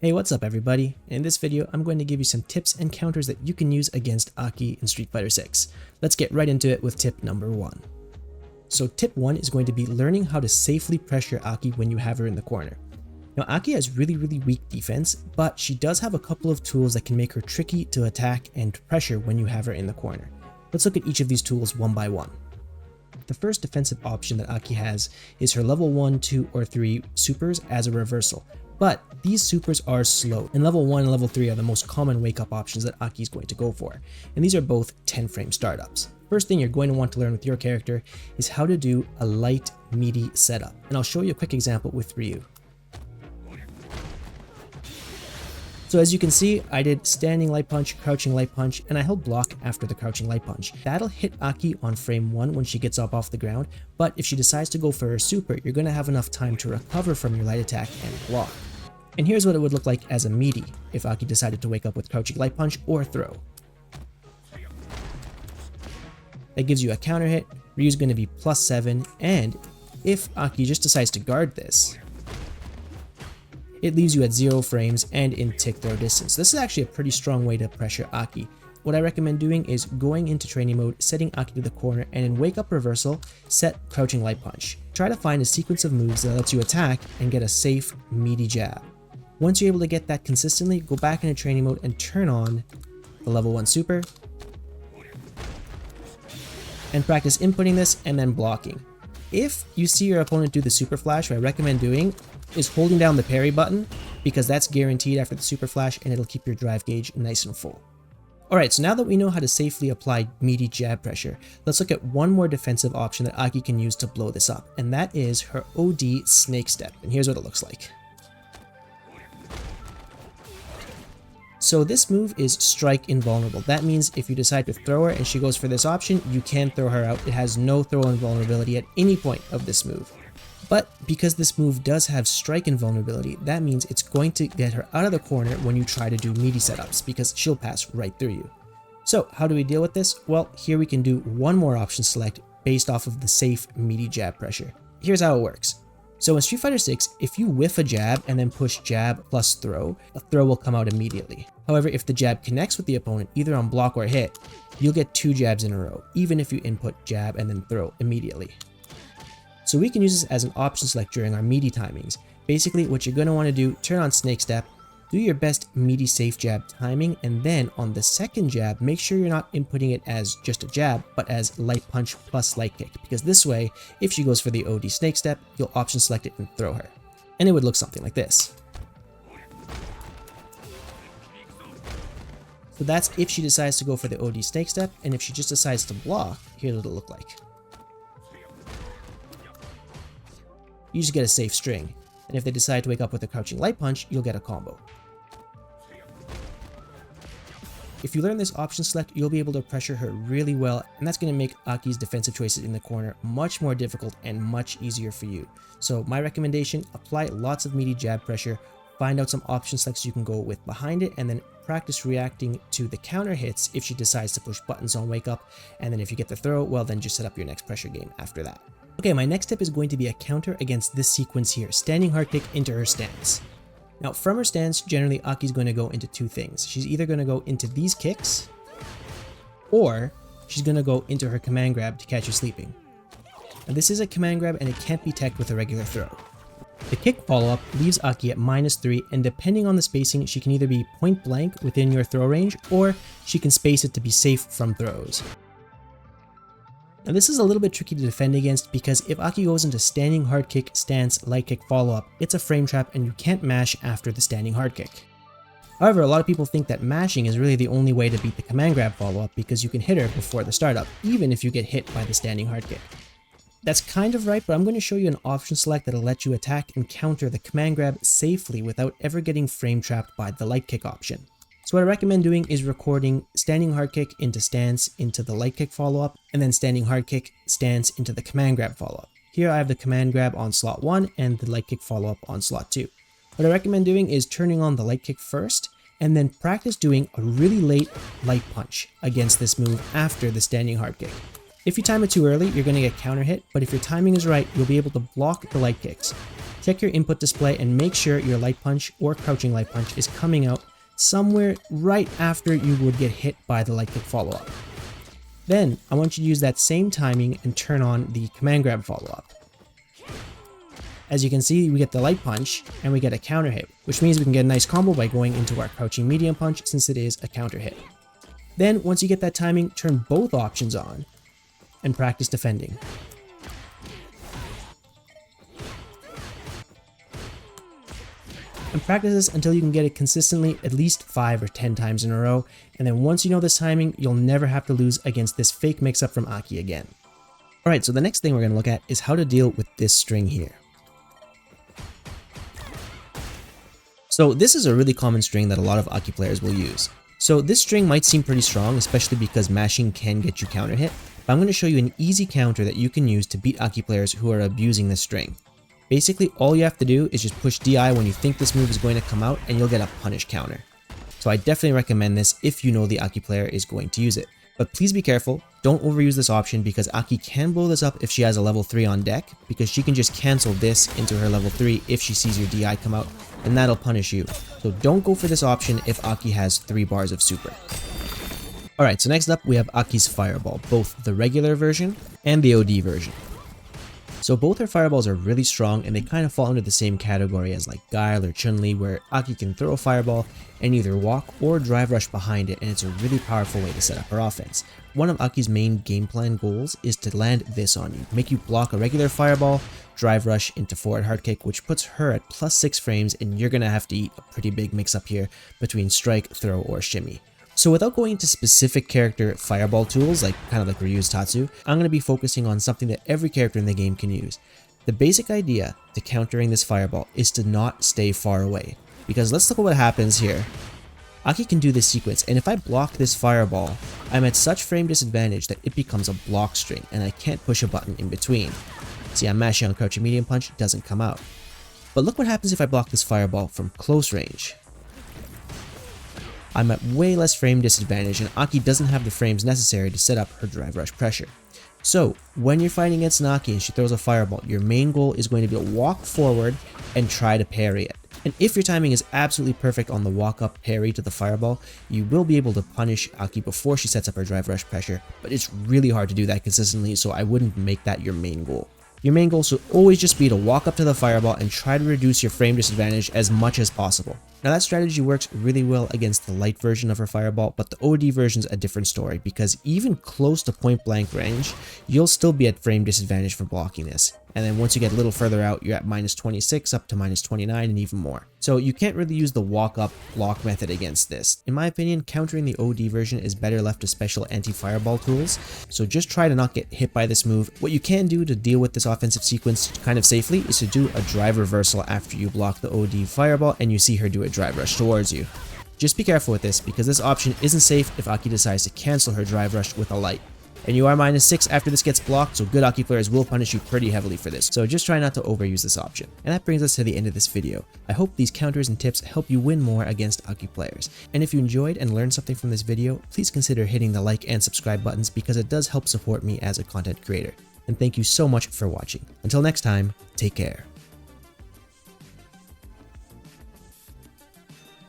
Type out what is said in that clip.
Hey, what's up everybody? In this video, I'm going to give you some tips and counters that you can use against AKI in Street Fighter 6. Let's get right into it with tip number 1. So tip 1 is going to be learning how to safely pressure AKI when you have her in the corner. Now AKI has really weak defense, but she does have a couple of tools that can make her tricky to attack and pressure when you have her in the corner. Let's look at each of these tools one by one. The first defensive option that AKI has is her level 1, 2, or 3 supers as a reversal. But these supers are slow, and level 1 and level 3 are the most common wake-up options that AKI is going to go for, and these are both 10-frame startups. First thing you're going to want to learn with your character is how to do a light, meaty setup, and I'll show you a quick example with Ryu. So as you can see, I did standing light punch, crouching light punch, and I held block after the crouching light punch. That'll hit AKI on frame 1 when she gets up off the ground, but if she decides to go for her super, you're going to have enough time to recover from your light attack and block. And here's what it would look like as a meaty if AKI decided to wake up with crouching light punch or throw. That gives you a counter hit, Ryu's going to be +7, and if AKI just decides to guard this, it leaves you at 0 frames and in tick throw distance. This is actually a pretty strong way to pressure AKI. What I recommend doing is going into training mode, setting AKI to the corner, and in wake up reversal, set crouching light punch. Try to find a sequence of moves that lets you attack and get a safe, meaty jab. Once you're able to get that consistently, go back into training mode and turn on the level 1 super, and practice inputting this and then blocking. If you see your opponent do the super flash, what I recommend doing is holding down the parry button, because that's guaranteed after the super flash and it'll keep your drive gauge nice and full. Alright, so now that we know how to safely apply meaty jab pressure, let's look at one more defensive option that AKI can use to blow this up, and that is her OD snake step, and here's what it looks like. So this move is strike invulnerable. That means if you decide to throw her and she goes for this option, you can throw her out. It has no throw invulnerability at any point of this move. But because this move does have strike invulnerability, that means it's going to get her out of the corner when you try to do meaty setups, because she'll pass right through you. So how do we deal with this? Well, here we can do one more option select based off of the safe meaty jab pressure. Here's how it works. So in Street Fighter 6, if you whiff a jab and then push jab plus throw, a throw will come out immediately. However, if the jab connects with the opponent either on block or hit, you'll get 2 jabs in a row, even if you input jab and then throw immediately. So we can use this as an option select during our meaty timings. Basically, what you're going to want to do, turn on snake step, do your best meaty safe jab timing, and then on the second jab, make sure you're not inputting it as just a jab, but as light punch plus light kick, because this way, if she goes for the OD snake step, you'll option select it and throw her. And it would look something like this. So that's if she decides to go for the OD snake step, and if she just decides to block, here's what it'll look like. You just get a safe string, and if they decide to wake up with a crouching light punch, you'll get a combo. If you learn this option select, you'll be able to pressure her really well, and that's going to make AKI's defensive choices in the corner much more difficult and much easier for you. So my recommendation, apply lots of meaty jab pressure, find out some option selects you can go with behind it, and then practice reacting to the counter hits if she decides to push buttons on wake up, and then if you get the throw, well then just set up your next pressure game after that. Okay, my next tip is going to be a counter against this sequence here, standing hard kick into her stance. Now from her stance, generally AKI's going to go into 2 things. She's either going to go into these kicks, or she's going to go into her command grab to catch you sleeping. Now this is a command grab and it can't be teched with a regular throw. The kick follow-up leaves AKI at -3, and depending on the spacing, she can either be point blank within your throw range, or she can space it to be safe from throws. Now this is a little bit tricky to defend against, because if AKI goes into standing hard kick, stance, light kick follow-up, it's a frame trap and you can't mash after the standing hard kick. However, a lot of people think that mashing is really the only way to beat the command grab follow-up, because you can hit her before the startup, even if you get hit by the standing hard kick. That's kind of right, but I'm going to show you an option select that'll let you attack and counter the command grab safely without ever getting frame trapped by the light kick option. So what I recommend doing is recording standing hard kick into stance into the light kick follow-up, and then standing hard kick stance into the command grab follow-up. Here I have the command grab on slot 1 and the light kick follow-up on slot 2. What I recommend doing is turning on the light kick first, and then practice doing a really late light punch against this move after the standing hard kick. If you time it too early, you're going to get counter hit, but if your timing is right, you'll be able to block the light kicks. Check your input display and make sure your light punch or crouching light punch is coming out somewhere right after you would get hit by the light kick follow-up. Then I want you to use that same timing and turn on the command grab follow-up. As you can see, we get the light punch and we get a counter hit, which means we can get a nice combo by going into our crouching medium punch since it is a counter hit. Then once you get that timing, turn both options on and practice defending. And practice this until you can get it consistently at least 5 or 10 times in a row, and then once you know this timing, you'll never have to lose against this fake mix-up from Aki again. Alright, so the next thing we're going to look at is how to deal with this string here. So this is a really common string that a lot of Aki players will use. So this string might seem pretty strong, especially because mashing can get you counter hit, but I'm going to show you an easy counter that you can use to beat Aki players who are abusing this string. Basically, all you have to do is just push DI when you think this move is going to come out and you'll get a punish counter. So I definitely recommend this if you know the Aki player is going to use it. But please be careful, don't overuse this option because Aki can blow this up if she has a level 3 on deck, because she can just cancel this into her level 3 if she sees your DI come out, and that'll punish you. So don't go for this option if Aki has 3 bars of super. Alright, so next up we have Aki's Fireball, both the regular version and the OD version. So both her fireballs are really strong and they kind of fall under the same category as like Guile or Chun-Li, where Aki can throw a fireball and either walk or drive rush behind it, and it's a really powerful way to set up her offense. One of Aki's main game plan goals is to land this on you, make you block a regular fireball, drive rush into forward hard kick, which puts her at +6 frames, and you're gonna have to eat a pretty big mix up here between strike, throw, or shimmy. So without going into specific character fireball tools, kind of like Ryu's Tatsu, I'm going to be focusing on something that every character in the game can use. The basic idea to countering this fireball is to not stay far away. Because let's look at what happens here. Aki can do this sequence, and if I block this fireball, I'm at such frame disadvantage that it becomes a block string, and I can't push a button in between. See, I'm mashing on crouching medium punch, it doesn't come out. But look what happens if I block this fireball from close range. I'm at way less frame disadvantage, and Aki doesn't have the frames necessary to set up her drive rush pressure. So when you're fighting against Aki and she throws a fireball, your main goal is going to be to walk forward and try to parry it. And if your timing is absolutely perfect on the walk up parry to the fireball, you will be able to punish Aki before she sets up her drive rush pressure, but it's really hard to do that consistently, so I wouldn't make that your main goal. Your main goal should always just be to walk up to the fireball and try to reduce your frame disadvantage as much as possible. Now that strategy works really well against the light version of her fireball, but the OD version's a different story, because even close to point blank range, you'll still be at frame disadvantage for blocking this. And then once you get a little further out, you're at -26 up to -29 and even more. So you can't really use the walk up block method against this. In my opinion, countering the OD version is better left to special anti-fireball tools, so just try to not get hit by this move. What you can do to deal with this offensive sequence kind of safely is to do a drive reversal after you block the OD fireball and you see her do a drive rush towards you. Just be careful with this, because this option isn't safe if Aki decides to cancel her drive rush with a light. And you are -6 after this gets blocked, so good Aki players will punish you pretty heavily for this, so just try not to overuse this option. And that brings us to the end of this video. I hope these counters and tips help you win more against Aki players. And if you enjoyed and learned something from this video, please consider hitting the like and subscribe buttons, because it does help support me as a content creator. And thank you so much for watching. Until next time, take care.